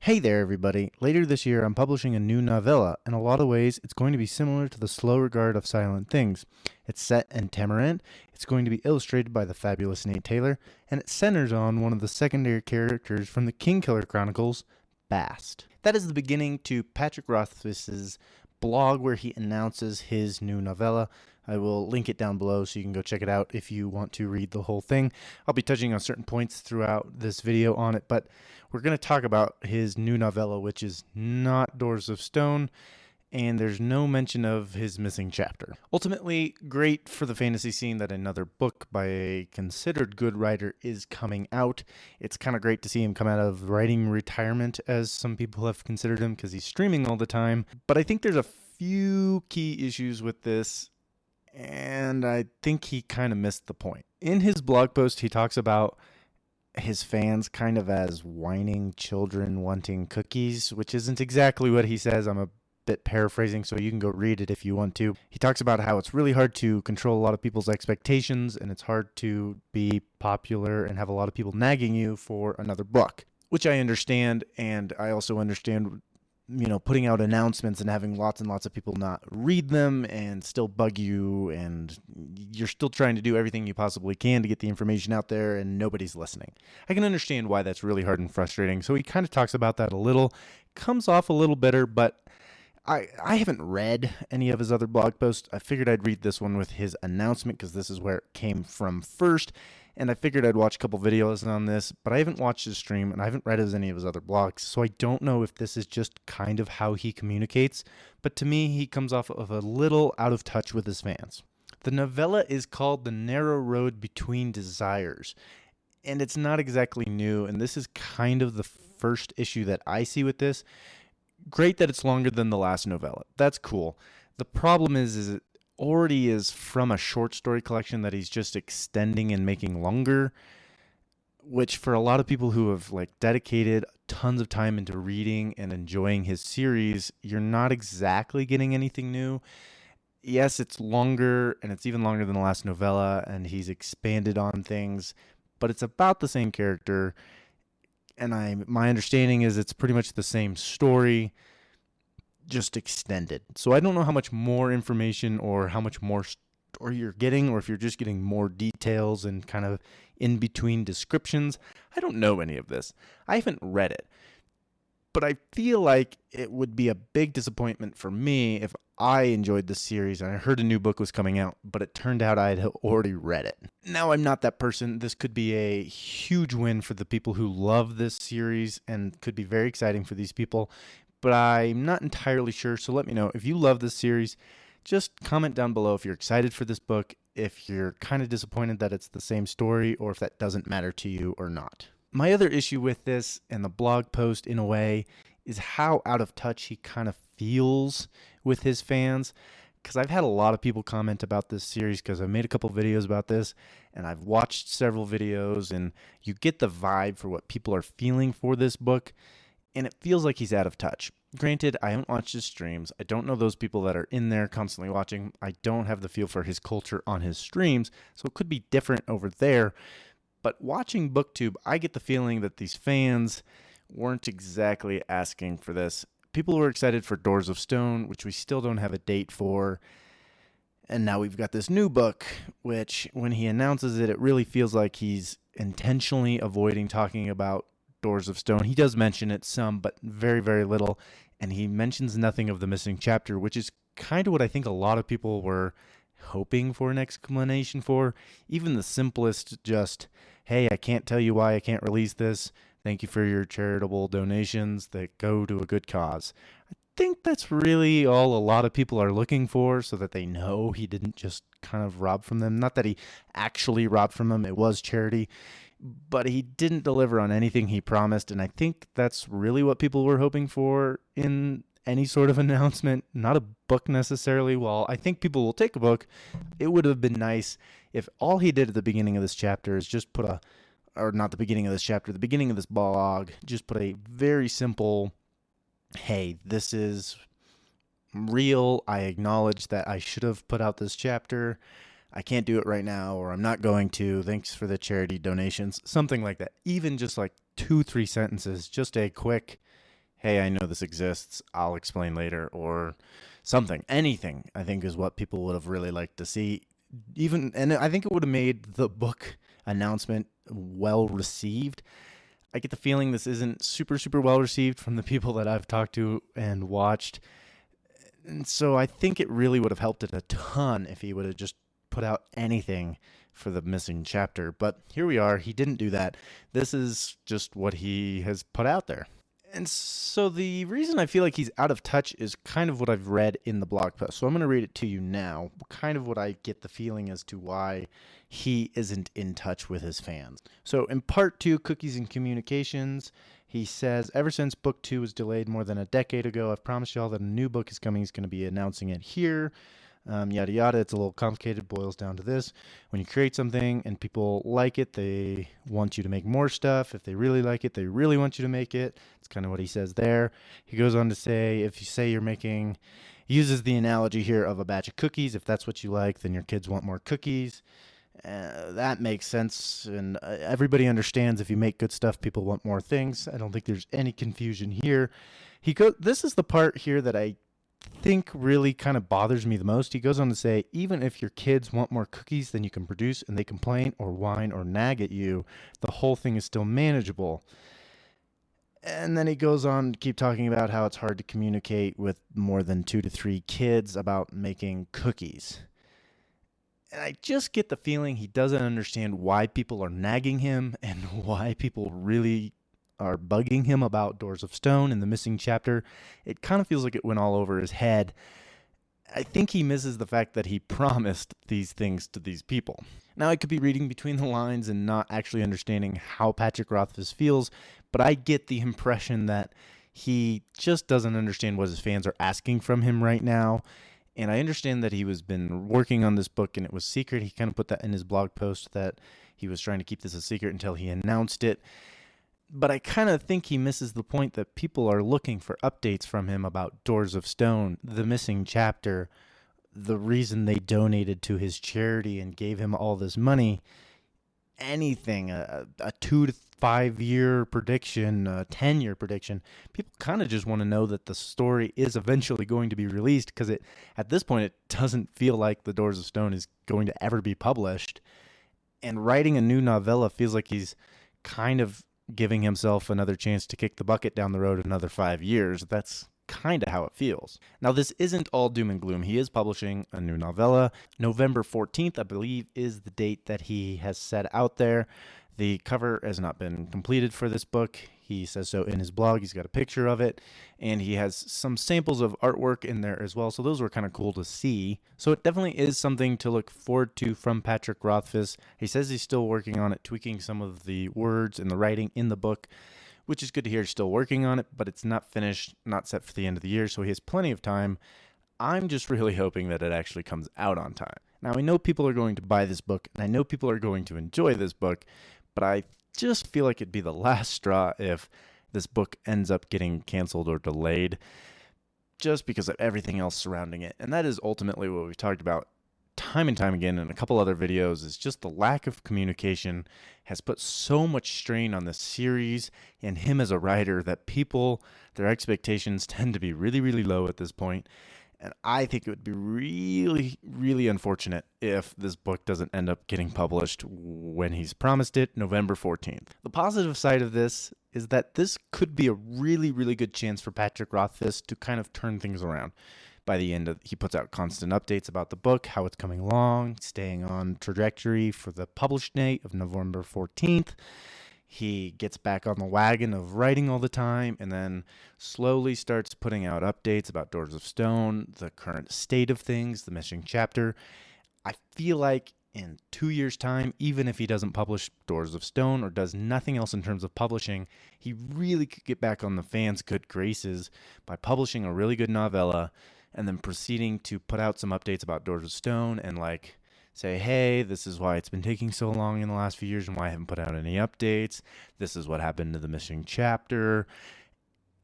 Hey there, everybody. Later this year, I'm publishing a new novella. In a lot of ways, it's going to be similar to The Slow Regard of Silent Things. It's set in Tamarant, it's going to be illustrated by the fabulous Nate Taylor, and it centers on one of the secondary characters from the Kingkiller Chronicles, Bast. That is the beginning to Patrick Rothfuss's blog where he announces his new novella. I will link it down below so you can go check it out if you want to read the whole thing. I'll be touching on certain points throughout this video on it, but we're going to talk about his new novella, which is not Doors of Stone, and there's no mention of his missing chapter. Ultimately, great for the fantasy scene that another book by a considered good writer is coming out. It's kind of great to see him come out of writing retirement, as some people have considered him, because he's streaming all the time. But I think there's a few key issues with this, and I think he kind of missed the point. In his blog post, he talks about his fans kind of as whining children wanting cookies, which isn't exactly what he says. I'm a bit paraphrasing, so you can go read it if you want to. He talks about how it's really hard to control a lot of people's expectations, and it's hard to be popular and have a lot of people nagging you for another book, which I understand, and I also understand putting out announcements and having lots and lots of people not read them and still bug you, and you're still trying to do everything you possibly can to get the information out there and nobody's listening. I can understand why that's really hard and frustrating. So he kind of talks about that a little, comes off a little bitter, but I haven't read any of his other blog posts. I figured I'd read this one with his announcement because this is where it came from first. And I figured I'd watch a couple videos on this, but I haven't watched his stream and I haven't read any of his other blogs, so I don't know if this is just kind of how he communicates, but to me, he comes off of a little out of touch with his fans. The novella is called The Narrow Road Between Desires, and it's not exactly new, and this is kind of the first issue that I see with this. Great that it's longer than the last novella. That's cool. The problem is it already is from a short story collection that he's just extending and making longer, which for a lot of people who have dedicated tons of time into reading and enjoying his series, you're not exactly getting anything new. Yes, it's longer, and it's even longer than the last novella, and he's expanded on things, but it's about the same character, and my understanding is it's pretty much the same story, just extended. So I don't know how much more information or how much more story you're getting, or if you're just getting more details and kind of in between descriptions. I don't know any of this. I haven't read it, but I feel like it would be a big disappointment for me if I enjoyed this series and I heard a new book was coming out, but it turned out I had already read it. Now, I'm not that person. This could be a huge win for the people who love this series and could be very exciting for these people, but I'm not entirely sure, so let me know. If you love this series, just comment down below if you're excited for this book, if you're kind of disappointed that it's the same story, or if that doesn't matter to you or not. My other issue with this and the blog post, in a way, is how out of touch he kind of feels with his fans. Because I've had a lot of people comment about this series because I made a couple videos about this, and I've watched several videos, and you get the vibe for what people are feeling for this book, and it feels like he's out of touch. Granted, I haven't watched his streams. I don't know those people that are in there constantly watching. I don't have the feel for his culture on his streams, so it could be different over there. But watching BookTube, I get the feeling that these fans weren't exactly asking for this. People were excited for Doors of Stone, which we still don't have a date for. And now we've got this new book, which when he announces it, it really feels like he's intentionally avoiding talking about Doors of Stone. He does mention it some, but very, very little. And he mentions nothing of the missing chapter, which is kind of what I think a lot of people were hoping for an explanation for. Even the simplest, just, hey, I can't tell you why I can't release this. Thank you for your charitable donations that go to a good cause. I think that's really all a lot of people are looking for, so that they know he didn't just kind of rob from them. Not that he actually robbed from them. It was charity. But he didn't deliver on anything he promised, and I think that's really what people were hoping for in any sort of announcement. Not a book necessarily. While I think people will take a book, it would have been nice if all he did at the beginning of this chapter is just put or not the beginning of this chapter, the beginning of this blog, just put a very simple, hey, this is real. I acknowledge that I should have put out this chapter. I can't do it right now, or I'm not going to. Thanks for the charity donations. Something like that. Even just 2-3 sentences. Just a quick, hey, I know this exists, I'll explain later, or something. Anything, I think, is what people would have really liked to see. And I think it would have made the book announcement well received. I get the feeling this isn't super, super well received from the people that I've talked to and watched. And so I think it really would have helped it a ton if he would have just put out anything for the missing chapter. But here we are. He didn't do that. This is just what he has put out there. And so the reason I feel like he's out of touch is kind of what I've read in the blog post. So I'm going to read it to you now, kind of what I get the feeling as to why he isn't in touch with his fans. So in part 2, Cookies and Communications, he says, ever since book 2 was delayed more than a decade ago, I've promised y'all that a new book is coming. He's going to be announcing it here. Yada yada. It's a little complicated, boils down to this. When you create something and people like it, they want you to make more stuff. If they really like it, they really want you to make it. It's kind of what he says there. He goes on to say, if you say you're making, he uses the analogy here of a batch of cookies. If that's what you like, then your kids want more cookies. That makes sense, and everybody understands if you make good stuff, people want more things. I don't think there's any confusion here. This is the part here that I think really kind of bothers me the most. He goes on to say, even if your kids want more cookies than you can produce and they complain or whine or nag at you, the whole thing is still manageable. And then he goes on to keep talking about how it's hard to communicate with more than 2 to 3 kids about making cookies. And I just get the feeling he doesn't understand why people are nagging him and why people really are bugging him about Doors of Stone and the missing chapter. It kind of feels like it went all over his head. I think he misses the fact that he promised these things to these people. Now, I could be reading between the lines and not actually understanding how Patrick Rothfuss feels, but I get the impression that he just doesn't understand what his fans are asking from him right now. And I understand that he was been working on this book and it was secret. He kind of put that in his blog post that he was trying to keep this a secret until he announced it. But I kind of think he misses the point that people are looking for updates from him about Doors of Stone, the missing chapter, the reason they donated to his charity and gave him all this money. Anything, a 2 to 5 year prediction, a 10-year prediction. People kind of just want to know that the story is eventually going to be released, because at this point it doesn't feel like the Doors of Stone is going to ever be published. And writing a new novella feels like he's kind of giving himself another chance to kick the bucket down the road another 5 years. That's kind of how it feels. Now, this isn't all doom and gloom. He is publishing a new novella. November 14th, I believe, is the date that he has set out there. The cover has not been completed for this book. He says so in his blog. He's got a picture of it, and he has some samples of artwork in there as well, so those were kind of cool to see. So it definitely is something to look forward to from Patrick Rothfuss. He says he's still working on it, tweaking some of the words and the writing in the book, which is good to hear. He's still working on it, but it's not finished, not set for the end of the year, so he has plenty of time. I'm just really hoping that it actually comes out on time. Now, I know people are going to buy this book, and I know people are going to enjoy this book, but I just feel like it'd be the last straw if this book ends up getting canceled or delayed just because of everything else surrounding it. And that is ultimately what we've talked about time and time again in a couple other videos, is just the lack of communication has put so much strain on this series and him as a writer that people, their expectations tend to be really, really low at this point. And I think it would be really, really unfortunate if this book doesn't end up getting published when he's promised it, November 14th. The positive side of this is that this could be a really, really good chance for Patrick Rothfuss to kind of turn things around. By the end of, he puts out constant updates about the book, how it's coming along, staying on trajectory for the published date of November 14th. He gets back on the wagon of writing all the time, and then slowly starts putting out updates about Doors of Stone, the current state of things, the missing chapter. I feel like in 2 years' time, even if he doesn't publish Doors of Stone or does nothing else in terms of publishing, he really could get back on the fans' good graces by publishing a really good novella and then proceeding to put out some updates about Doors of Stone and say, hey, this is why it's been taking so long in the last few years and why I haven't put out any updates. This is what happened to the missing chapter.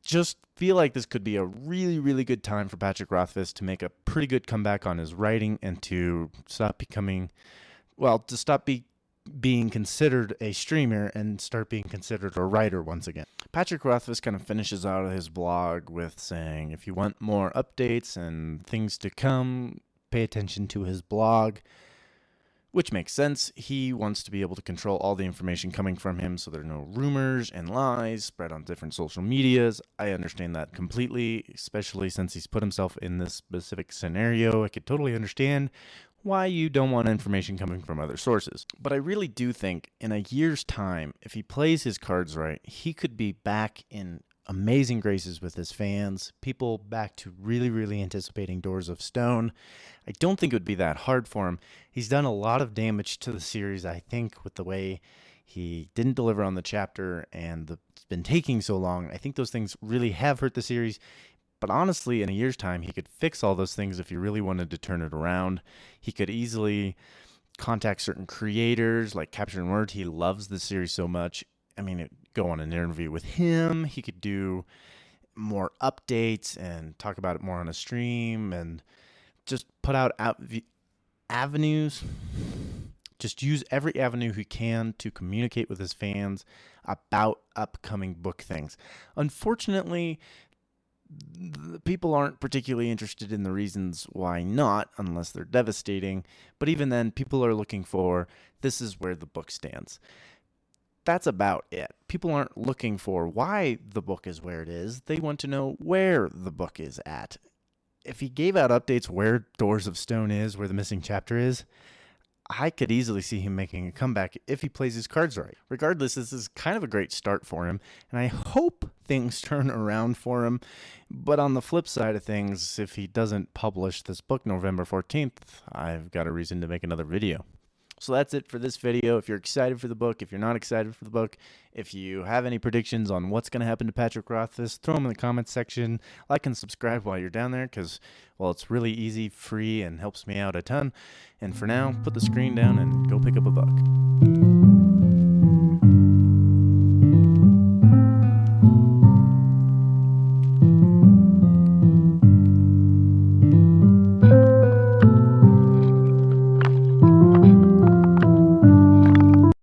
Just feel like this could be a really, really good time for Patrick Rothfuss to make a pretty good comeback on his writing and to stop being considered a streamer and start being considered a writer once again. Patrick Rothfuss kind of finishes out his blog with saying, if you want more updates and things to come, pay attention to his blog, which makes sense. He wants to be able to control all the information coming from him so there are no rumors and lies spread on different social medias. I understand that completely, especially since he's put himself in this specific scenario. I could totally understand why you don't want information coming from other sources. But I really do think in a year's time, if he plays his cards right, he could be back in amazing graces with his fans, people back to really, really anticipating Doors of Stone. I don't think it would be that hard for him. He's done a lot of damage to the series, I think, with the way he didn't deliver on the chapter and it's been taking so long. I think those things really have hurt the series. But honestly, in a year's time, he could fix all those things if he really wanted to turn it around. He could easily contact certain creators like Capture and Word. He loves the series so much. I mean, go on an interview with him. He could do more updates and talk about it more on a stream and just put out avenues. Just use every avenue he can to communicate with his fans about upcoming book things. Unfortunately, the people aren't particularly interested in the reasons why not, unless they're devastating. But even then, people are looking for, this is where the book stands. That's about it. People aren't looking for why the book is where it is. They want to know where the book is at. If he gave out updates where Doors of Stone is, where the missing chapter is, I could easily see him making a comeback if he plays his cards right. Regardless, this is kind of a great start for him, and I hope things turn around for him. But on the flip side of things, if he doesn't publish this book November 14th, I've got a reason to make another video. So that's it for this video. If you're excited for the book, if you're not excited for the book, if you have any predictions on what's going to happen to Patrick Rothfuss, throw them in the comments section. Like and subscribe while you're down there because, well, it's really easy, free, and helps me out a ton. And for now, put the screen down and go pick up a book.